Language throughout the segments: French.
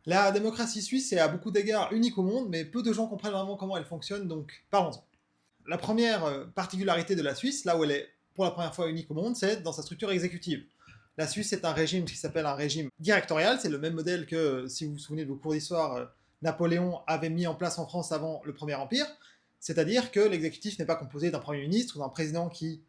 La démocratie suisse est à beaucoup d'égards unique au monde, mais peu de gens comprennent vraiment comment elle fonctionne, donc parlons-en. La première particularité de la Suisse, là où elle est pour la première fois unique au monde, c'est dans sa structure exécutive. La Suisse est un régime qui s'appelle un régime directorial, c'est le même modèle que, si vous vous souvenez de vos cours d'histoire, Napoléon avait mis en place en France avant le Premier Empire, c'est-à-dire que l'exécutif n'est pas composé d'un Premier ministre ou d'un président qui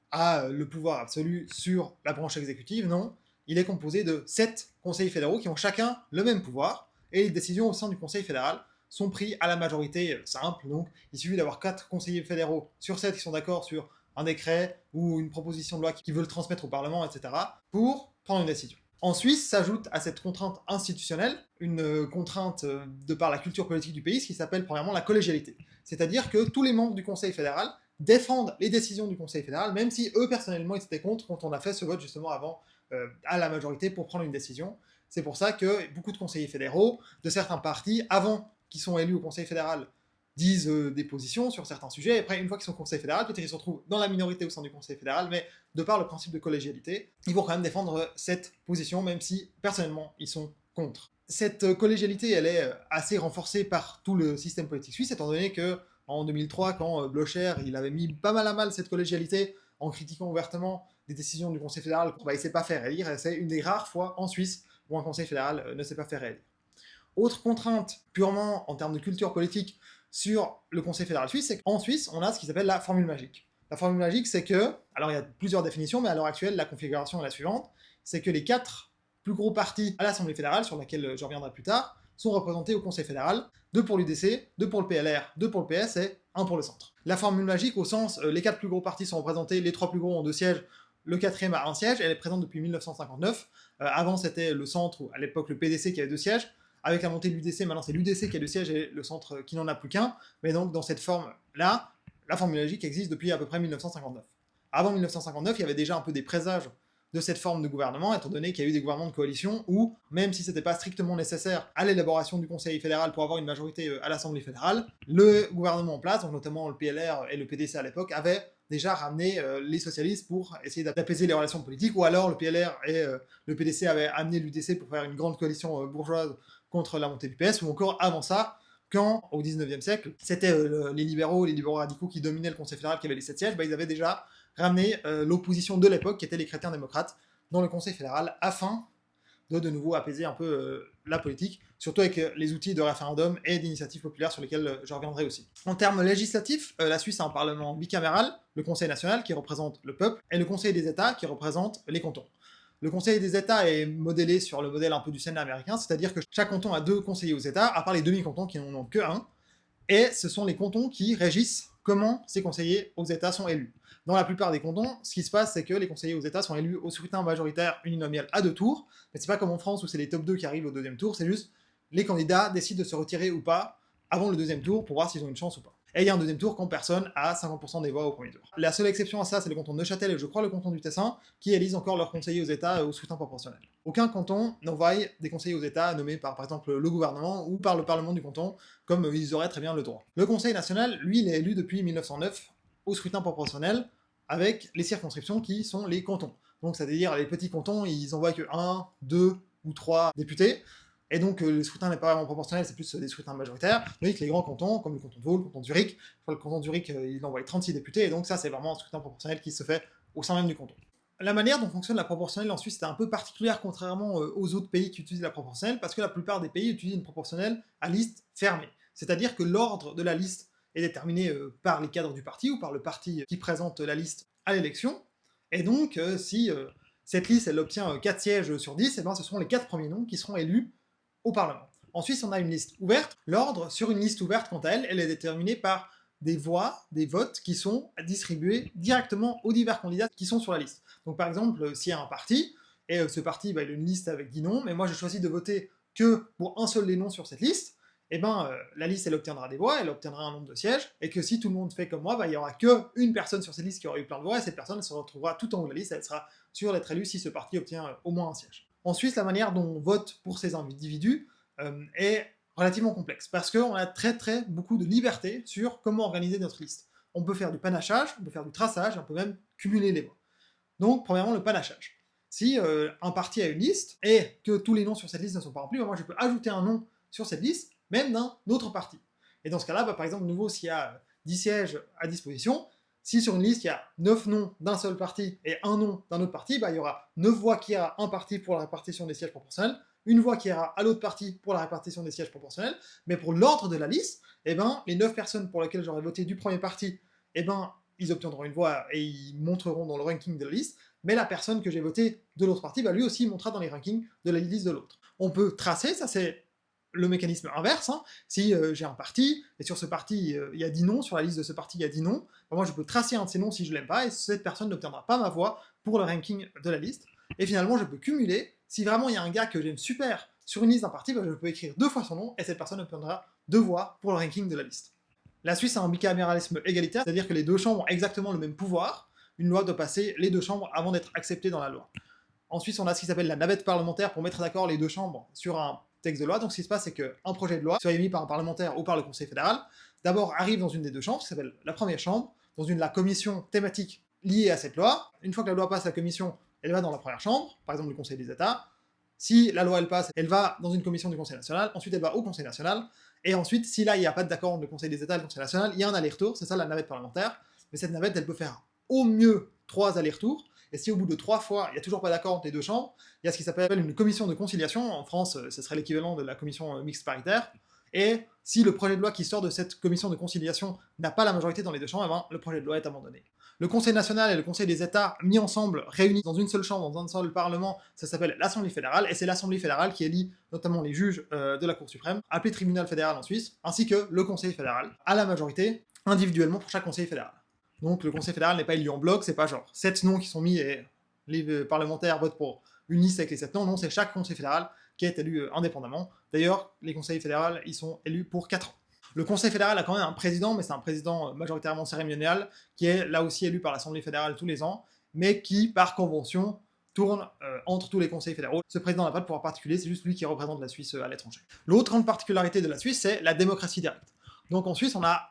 a le pouvoir absolu sur la branche exécutive, non. Il est composé de 7 conseillers fédéraux qui ont chacun le même pouvoir, et les décisions au sein du Conseil fédéral sont prises à la majorité simple, donc il suffit d'avoir 4 conseillers fédéraux sur 7 qui sont d'accord sur un décret ou une proposition de loi qui veut le transmettre au Parlement, etc., pour prendre une décision. En Suisse s'ajoute à cette contrainte institutionnelle une contrainte de par la culture politique du pays, ce qui s'appelle premièrement la collégialité. C'est-à-dire que tous les membres du Conseil fédéral défendent les décisions du Conseil fédéral, même si eux, personnellement, ils étaient contre quand on a fait ce vote justement avant à la majorité pour prendre une décision. C'est pour ça que beaucoup de conseillers fédéraux de certains partis, avant qu'ils sont élus au Conseil fédéral, disent des positions sur certains sujets, et après, une fois qu'ils sont au Conseil fédéral, peut-être qu'ils se retrouvent dans la minorité au sein du Conseil fédéral, mais de par le principe de collégialité, ils vont quand même défendre cette position, même si, personnellement, ils sont contre. Cette collégialité, elle est assez renforcée par tout le système politique suisse, étant donné que en 2003, quand Blocher il avait mis pas mal à mal cette collégialité en critiquant ouvertement des décisions du Conseil fédéral, bah, il ne sait pas faire élire, et c'est une des rares fois en Suisse où un Conseil fédéral ne sait pas faire élire. Autre contrainte, purement en termes de culture politique, sur le Conseil fédéral suisse, c'est qu'en Suisse, on a ce qui s'appelle la formule magique. La formule magique, c'est que, alors il y a plusieurs définitions, mais à l'heure actuelle, la configuration est la suivante, c'est que les 4 plus gros partis à l'Assemblée fédérale, sur laquelle je reviendrai plus tard, sont représentés au Conseil fédéral, 2 pour l'UDC, 2 pour le PLR, 2 pour le PS et 1 pour le centre. La formule magique, au sens, les 4 plus gros partis sont représentés, les 3 plus gros ont 2 sièges, le 4e a 1 siège, elle est présente depuis 1959. Avant, c'était le centre, ou à l'époque le PDC qui avait 2 sièges. Avec la montée de l'UDC, maintenant c'est l'UDC qui a 2 sièges et le centre qui n'en a plus qu'un. Mais donc, dans cette forme-là, la formule magique existe depuis à peu près 1959. Avant 1959, il y avait déjà un peu des présages de cette forme de gouvernement, étant donné qu'il y a eu des gouvernements de coalition où, même si ce n'était pas strictement nécessaire à l'élaboration du Conseil fédéral pour avoir une majorité à l'Assemblée fédérale, le gouvernement en place, donc notamment le PLR et le PDC à l'époque, avait déjà ramené les socialistes pour essayer d'apaiser les relations politiques, ou alors le PLR et le PDC avaient amené l'UDC pour faire une grande coalition bourgeoise contre la montée du PS, ou encore avant ça, quand, au 19e siècle, c'était les libéraux radicaux qui dominaient le Conseil fédéral, qui avaient les 7 sièges, bah, ils avaient déjà ramené l'opposition de l'époque, qui était les chrétiens démocrates, dans le Conseil fédéral, afin de nouveau apaiser un peu la politique, surtout avec les outils de référendum et d'initiatives populaires sur lesquels je reviendrai aussi. En termes législatifs, la Suisse a un parlement bicaméral, le Conseil national qui représente le peuple, et le Conseil des États qui représente les cantons. Le Conseil des États est modélé sur le modèle un peu du Sénat américain, c'est-à-dire que chaque canton a 2 conseillers aux États, à part les demi-cantons qui n'en ont que un, et ce sont les cantons qui régissent comment ces conseillers aux États sont élus. Dans la plupart des cantons, ce qui se passe, c'est que les conseillers aux États sont élus au scrutin majoritaire uninominal à 2 tours, mais c'est pas comme en France où c'est les top 2 qui arrivent au 2e tour, c'est juste les candidats décident de se retirer ou pas avant le 2e tour pour voir s'ils ont une chance ou pas. Et il y a un 2e tour quand personne a 50% des voix au 1er tour. La seule exception à ça, c'est le canton de Neuchâtel et je crois le canton du Tessin, qui élisent encore leurs conseillers aux États au scrutin proportionnel. Aucun canton n'envoie des conseillers aux États nommés par exemple le gouvernement ou par le parlement du canton, comme ils auraient très bien le droit. Le Conseil national, lui, il est élu depuis 1909 au scrutin proportionnel, avec les circonscriptions qui sont les cantons. Donc c'est-à-dire les petits cantons, ils envoient que 1, 2 ou 3 députés, et donc le scrutin n'est pas vraiment proportionnel, c'est plus des scrutins majoritaires, tandis que les grands cantons, comme le canton de Vaud, le canton de Zurich, le canton de Zurich, il envoie 36 députés, et donc ça c'est vraiment un scrutin proportionnel qui se fait au sein même du canton. La manière dont fonctionne la proportionnelle en Suisse est un peu particulière contrairement aux autres pays qui utilisent la proportionnelle, parce que la plupart des pays utilisent une proportionnelle à liste fermée. C'est-à-dire que l'ordre de la liste est déterminé par les cadres du parti ou par le parti qui présente la liste à l'élection, et donc si cette liste elle obtient 4 sièges sur 10, et ben, ce seront les 4 premiers noms qui seront élus au Parlement. En Suisse, on a une liste ouverte. L'ordre sur une liste ouverte, quant à elle, elle est déterminée par des voix, des votes qui sont distribués directement aux divers candidats qui sont sur la liste. Donc par exemple, s'il y a un parti, et ce parti il a une liste avec 10 noms, mais moi je choisis de voter que pour un seul des noms sur cette liste, et ben la liste elle obtiendra des voix, elle obtiendra un nombre de sièges, et que si tout le monde fait comme moi, il y aura qu'une personne sur cette liste qui aura eu plein de voix, et cette personne elle se retrouvera tout en haut de la liste, elle sera sûre d'être élue si ce parti obtient au moins un siège. En Suisse, la manière dont on vote pour ces individus est relativement complexe, parce qu'on a très beaucoup de liberté sur comment organiser notre liste. On peut faire du panachage, on peut faire du traçage, on peut même cumuler les voix. Donc, premièrement, le panachage. si un parti a une liste et que tous les noms sur cette liste ne sont pas remplis, moi je peux ajouter un nom sur cette liste, même d'un autre parti. Et dans ce cas-là, par exemple, de nouveau, s'il y a 10 sièges à disposition, si sur une liste il y a 9 noms d'un seul parti et un nom d'un autre parti, il y aura 9 voix qui ira à un parti pour la répartition des sièges proportionnels, une voix qui ira à l'autre parti pour la répartition des sièges proportionnels, mais pour l'ordre de la liste, les 9 personnes pour lesquelles j'aurais voté du premier parti, ils obtiendront une voix et ils montreront dans le ranking de la liste, mais la personne que j'ai votée de l'autre parti, lui aussi montrera dans les rankings de la liste de l'autre. On peut tracer, ça c'est le mécanisme inverse, si j'ai un parti, et sur ce parti il y a 10 noms, sur la liste de ce parti il y a 10 noms, moi je peux tracer un de ces noms si je l'aime pas, et cette personne n'obtiendra pas ma voix pour le ranking de la liste, et finalement je peux cumuler, si vraiment il y a un gars que j'aime super sur une liste d'un parti, je peux écrire 2 fois son nom, et cette personne obtiendra 2 voix pour le ranking de la liste. La Suisse a un bicaméralisme égalitaire, c'est-à-dire que les deux chambres ont exactement le même pouvoir, une loi doit passer les deux chambres avant d'être acceptée dans la loi. En Suisse, on a ce qui s'appelle la navette parlementaire pour mettre d'accord les deux chambres sur un texte de loi. Donc ce qui se passe, c'est qu'un projet de loi, soit émis par un parlementaire ou par le Conseil fédéral, d'abord arrive dans une des deux chambres, qui s'appelle la première chambre, dans la commission thématique liée à cette loi. Une fois que la loi passe à la commission, elle va dans la première chambre, par exemple le Conseil des États. Si la loi elle passe, elle va dans une commission du Conseil national, ensuite elle va au Conseil national, et ensuite, si là il n'y a pas d'accord entre le Conseil des États et le Conseil national, il y a un aller-retour, c'est ça la navette parlementaire, mais cette navette elle peut faire au mieux 3 allers-retours, et si au bout de 3 fois, il n'y a toujours pas d'accord entre les deux chambres, il y a ce qui s'appelle une commission de conciliation. En France, ce serait l'équivalent de la commission mixte paritaire. Et si le projet de loi qui sort de cette commission de conciliation n'a pas la majorité dans les deux chambres, le projet de loi est abandonné. Le Conseil national et le Conseil des États mis ensemble, réunis dans une seule chambre, dans un seul parlement, ça s'appelle l'Assemblée fédérale, et c'est l'Assemblée fédérale qui élit notamment les juges de la Cour suprême, appelé tribunal fédéral en Suisse, ainsi que le Conseil fédéral, à la majorité, individuellement pour chaque Conseil fédéral. Donc le Conseil fédéral n'est pas élu en bloc, c'est pas genre 7 noms qui sont mis et les parlementaires votent pour une liste avec les 7 noms, non, c'est chaque Conseil fédéral qui est élu indépendamment. D'ailleurs, les conseils fédéraux, ils sont élus pour 4 ans. Le Conseil fédéral a quand même un président, mais c'est un président majoritairement cérémonial, qui est là aussi élu par l'Assemblée fédérale tous les ans, mais qui, par convention, tourne entre tous les conseils fédéraux. Ce président n'a pas de pouvoir particulier, c'est juste lui qui représente la Suisse à l'étranger. L'autre grande particularité de la Suisse, c'est la démocratie directe. Donc en Suisse, on a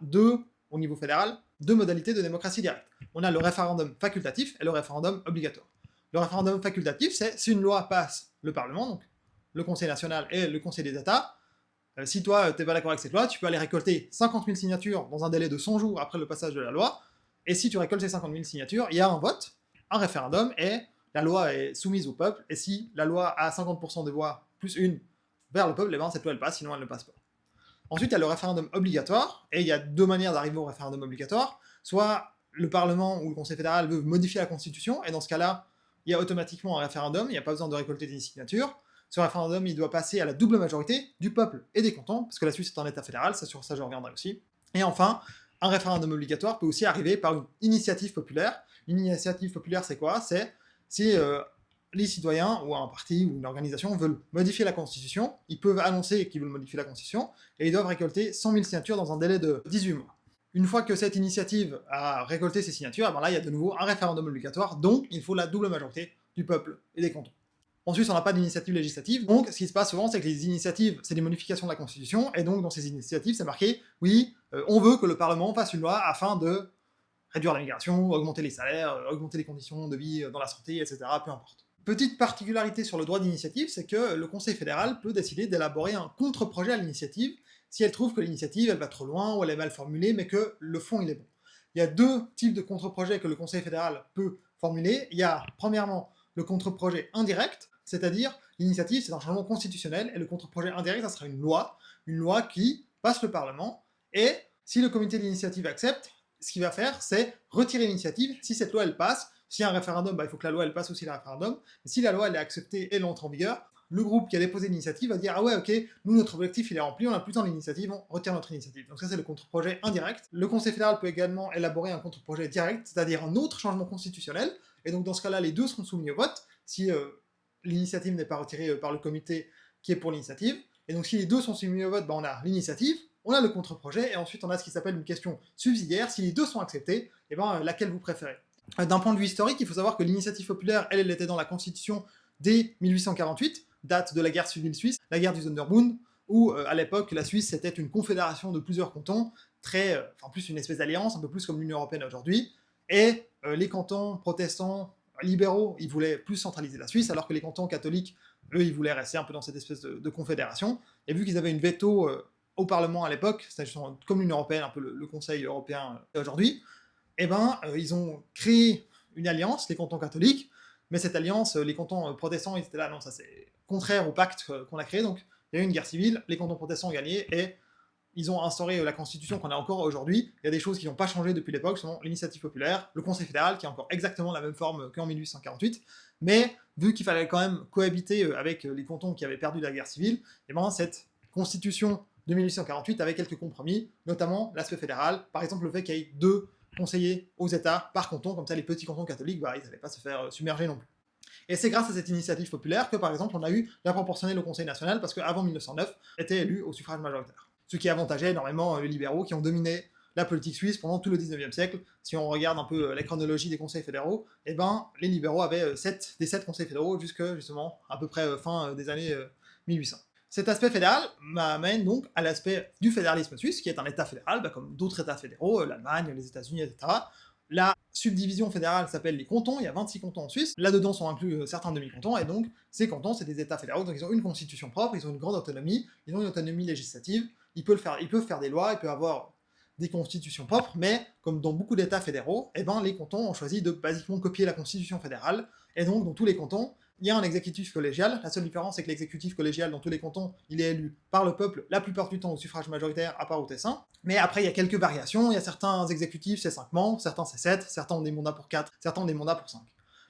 au niveau fédéral, 2 modalités de démocratie directe. On a le référendum facultatif et le référendum obligatoire. Le référendum facultatif, c'est si une loi passe le Parlement, donc le Conseil national et le Conseil des États, si toi, t'es pas d'accord avec cette loi, tu peux aller récolter 50 000 signatures dans un délai de 100 jours après le passage de la loi, et si tu récoltes ces 50 000 signatures, il y a un vote, un référendum, et la loi est soumise au peuple, et si la loi a 50% des voix plus une vers le peuple, cette loi elle passe, sinon elle ne passe pas. Ensuite, il y a le référendum obligatoire, et il y a 2 manières d'arriver au référendum obligatoire. Soit le Parlement ou le Conseil fédéral veut modifier la Constitution, et dans ce cas-là, il y a automatiquement un référendum, il n'y a pas besoin de récolter des signatures. Ce référendum, il doit passer à la double majorité du peuple et des cantons, parce que la Suisse est un État fédéral, sur ça je reviendrai aussi. Et enfin, un référendum obligatoire peut aussi arriver par une initiative populaire. Une initiative populaire, c'est quoi? C'est si les citoyens ou un parti ou une organisation veulent modifier la Constitution, ils peuvent annoncer qu'ils veulent modifier la Constitution, et ils doivent récolter 100 000 signatures dans un délai de 18 mois. Une fois que cette initiative a récolté ces signatures, là il y a de nouveau un référendum obligatoire, donc il faut la double majorité du peuple et des cantons. En Suisse, on n'a pas d'initiative législative, donc ce qui se passe souvent, c'est que les initiatives, c'est des modifications de la Constitution, et donc dans ces initiatives, c'est marqué, oui, on veut que le Parlement fasse une loi afin de réduire la migration, augmenter les salaires, augmenter les conditions de vie dans la santé, etc., peu importe. Petite particularité sur le droit d'initiative, c'est que le Conseil fédéral peut décider d'élaborer un contre-projet à l'initiative, si elle trouve que l'initiative, elle va trop loin, ou elle est mal formulée, mais que le fond, il est bon. Il y a 2 types de contre-projets que le Conseil fédéral peut formuler. Il y a, premièrement, le contre-projet indirect, c'est-à-dire, l'initiative, c'est un changement constitutionnel, et le contre-projet indirect, ça sera une loi qui passe le Parlement, et si le comité d'initiative accepte, ce qu'il va faire, c'est retirer l'initiative. Si cette loi, elle passe, s'il y a un référendum, il faut que la loi, elle passe aussi le référendum, mais si la loi, elle est acceptée et elle entre en vigueur, le groupe qui a déposé l'initiative va dire « Ah ouais, ok, nous, notre objectif, il est rempli, on n'a plus tant d'initiative, on retire notre initiative. » Donc ça, c'est le contre-projet indirect. Le Conseil fédéral peut également élaborer un contre-projet direct, c'est-à-dire un autre changement constitutionnel, et donc dans ce cas-là, les deux seront soumis au vote, si l'initiative n'est pas retirée par le comité qui est pour l'initiative, et donc si les deux sont soumis au vote, on a l'initiative, on a le contre-projet, et ensuite on a ce qui s'appelle une question subsidiaire, si les deux sont acceptés, laquelle vous préférez. D'un point de vue historique, il faut savoir que l'initiative populaire, elle était dans la Constitution dès 1848, date de la guerre civile suisse, la guerre du Sonderbund, où à l'époque la Suisse c'était une confédération de plusieurs cantons, plus une espèce d'alliance, un peu plus comme l'Union européenne aujourd'hui, et les cantons protestants libéraux, ils voulaient plus centraliser la Suisse, alors que les cantons catholiques, eux, ils voulaient rester un peu dans cette espèce de confédération. Et vu qu'ils avaient une veto au Parlement à l'époque, c'est comme l'Union européenne, un peu le Conseil européen aujourd'hui, eh ben, ils ont créé une alliance, les cantons catholiques, mais cette alliance, les cantons protestants, ils étaient là, non, ça c'est contraire au pacte qu'on a créé, donc il y a eu une guerre civile, les cantons protestants ont gagné, et ils ont instauré la constitution qu'on a encore aujourd'hui. Il y a des choses qui n'ont pas changé depuis l'époque, selon l'initiative populaire, le Conseil fédéral, qui a encore exactement la même forme qu'en 1848, mais vu qu'il fallait quand même cohabiter avec les cantons qui avaient perdu la guerre civile, et ben cette constitution de 1848 avait quelques compromis, notamment l'aspect fédéral, par exemple le fait qu'il y ait 2 conseillers aux États par canton, comme ça les petits cantons catholiques, bah, ils n'allaient pas se faire submerger non plus. Et c'est grâce à cette initiative populaire que, par exemple, on a eu la proportionnelle au Conseil national, parce qu'avant 1909, était élu au suffrage majoritaire. Ce qui avantageait énormément les libéraux qui ont dominé la politique suisse pendant tout le 19e siècle. Si on regarde un peu la chronologie des conseils fédéraux, eh ben, les libéraux avaient 7 des 7 conseils fédéraux jusque, justement, à peu près fin des années 1800. Cet aspect fédéral m'amène donc à l'aspect du fédéralisme suisse, qui est un État fédéral, bah, comme d'autres États fédéraux, l'Allemagne, les États-Unis, etc. La subdivision fédérale s'appelle les cantons, il y a 26 cantons en Suisse, là-dedans sont inclus certains demi-cantons, et donc ces cantons, c'est des États fédéraux, donc ils ont une constitution propre, ils ont une grande autonomie, ils ont une autonomie législative, ils peuvent faire des lois, ils peuvent avoir des constitutions propres, mais comme dans beaucoup d'États fédéraux, eh ben, les cantons ont choisi de basiquement copier la constitution fédérale, et donc dans tous les cantons, il y a un exécutif collégial. La seule différence, c'est que l'exécutif collégial dans tous les cantons, il est élu par le peuple, la plupart du temps au suffrage majoritaire, à part au Tessin. Mais après, il y a quelques variations. Il y a certains exécutifs, c'est 5 membres, certains c'est 7, certains ont des mandats pour 4, certains ont des mandats pour 5.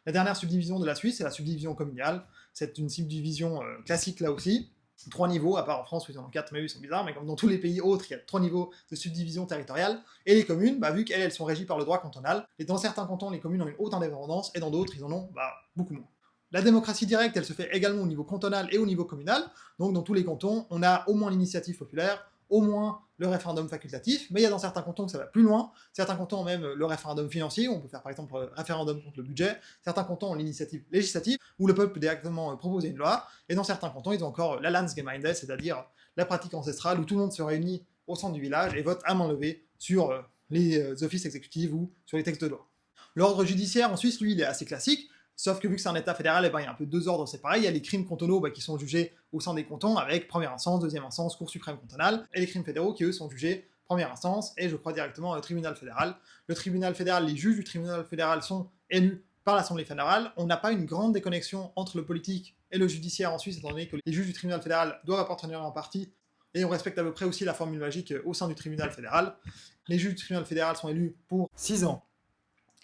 La dernière subdivision de la Suisse, c'est la subdivision communale. C'est une subdivision classique là aussi. 3 niveaux, à part en France où ils en ont 4, mais eux ils sont bizarres, mais comme dans tous les pays autres, il y a 3 niveaux de subdivision territoriale. Et les communes, bah, vu qu'elles sont régies par le droit cantonal, et dans certains cantons, les communes ont une haute indépendance, et dans d'autres, ils en ont beaucoup moins. La démocratie directe, elle se fait également au niveau cantonal et au niveau communal, donc dans tous les cantons, on a au moins l'initiative populaire, au moins le référendum facultatif, mais il y a dans certains cantons que ça va plus loin, certains cantons ont même le référendum financier, où on peut faire par exemple référendum contre le budget, certains cantons ont l'initiative législative, où le peuple peut directement proposer une loi, et dans certains cantons, ils ont encore la Landsgemeinde, c'est-à-dire la pratique ancestrale, où tout le monde se réunit au centre du village et vote à main levée sur les offices exécutifs ou sur les textes de loi. L'ordre judiciaire en Suisse, lui, il est assez classique, sauf que vu que c'est un État fédéral, eh ben, il y a un peu 2 ordres séparés. Il y a les crimes cantonaux qui sont jugés au sein des cantons avec première instance, deuxième instance, Cour suprême cantonale, et les crimes fédéraux qui eux sont jugés première instance et je crois directement au tribunal fédéral. Le tribunal fédéral, les juges du tribunal fédéral sont élus par l'Assemblée fédérale. On n'a pas une grande déconnexion entre le politique et le judiciaire en Suisse, étant donné que les juges du tribunal fédéral doivent appartenir à un parti, et on respecte à peu près aussi la formule magique au sein du tribunal fédéral. Les juges du tribunal fédéral sont élus pour 6 ans.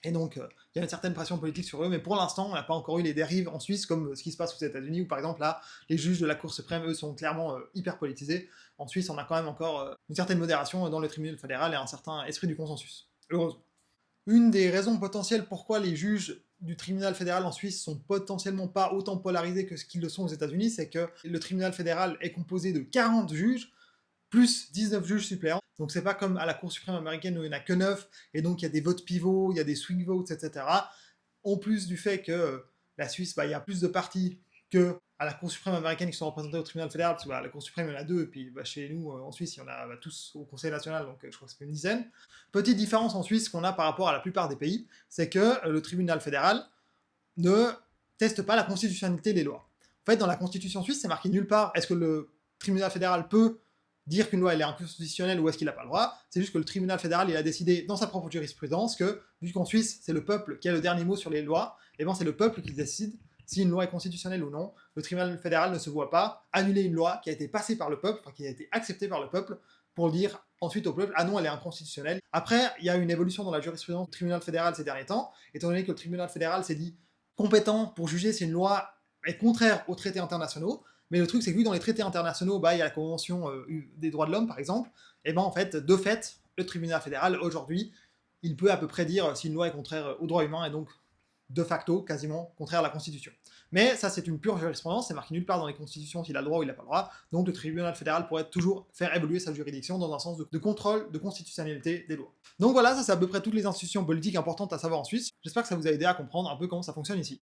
Et donc, il y a une certaine pression politique sur eux, mais pour l'instant, on n'a pas encore eu les dérives en Suisse, comme ce qui se passe aux États-Unis, où par exemple, là, les juges de la Cour suprême, eux, sont clairement hyper politisés. En Suisse, on a quand même encore une certaine modération dans le tribunal fédéral et un certain esprit du consensus. Heureusement. Une des raisons potentielles pourquoi les juges du tribunal fédéral en Suisse sont potentiellement pas autant polarisés que ce qu'ils le sont aux États-Unis, c'est que le tribunal fédéral est composé de 40 juges, plus 19 juges suppléants. Donc c'est pas comme à la Cour suprême américaine où il n'y en a que 9, et donc il y a des votes pivots, il y a des swing votes, etc. En plus du fait que la Suisse, il y a plus de partis que à la Cour suprême américaine qui sont représentés au tribunal fédéral, parce que la Cour suprême il y en a 2, et puis chez nous en Suisse il y en a tous au Conseil national, donc je crois que c'est une dizaine. Petite différence en Suisse qu'on a par rapport à la plupart des pays, c'est que le tribunal fédéral ne teste pas la constitutionnalité des lois. En fait, dans la Constitution suisse, c'est marqué nulle part est-ce que le tribunal fédéral peut dire qu'une loi elle est inconstitutionnelle ou est-ce qu'il n'a pas le droit. C'est juste que le tribunal fédéral il a décidé dans sa propre jurisprudence que, vu qu'en Suisse c'est le peuple qui a le dernier mot sur les lois, et ben c'est le peuple qui décide si une loi est constitutionnelle ou non. Le tribunal fédéral ne se voit pas annuler une loi qui a été passée par le peuple, enfin qui a été acceptée par le peuple, pour dire ensuite au peuple ah non elle est inconstitutionnelle. Après il y a une évolution dans la jurisprudence du tribunal fédéral ces derniers temps, étant donné que le tribunal fédéral s'est dit compétent pour juger si une loi est contraire aux traités internationaux. Mais le truc, c'est que vu dans les traités internationaux, il y a la Convention des droits de l'homme, par exemple, et en fait, de fait, le tribunal fédéral, aujourd'hui, il peut à peu près dire si une loi est contraire aux droits humains, et donc, de facto, quasiment, contraire à la Constitution. Mais ça, c'est une pure jurisprudence, c'est marqué nulle part dans les constitutions s'il a le droit ou il n'a pas le droit, donc le tribunal fédéral pourrait toujours faire évoluer sa juridiction dans un sens de contrôle de constitutionnalité des lois. Donc voilà, ça c'est à peu près toutes les institutions politiques importantes à savoir en Suisse. J'espère que ça vous a aidé à comprendre un peu comment ça fonctionne ici.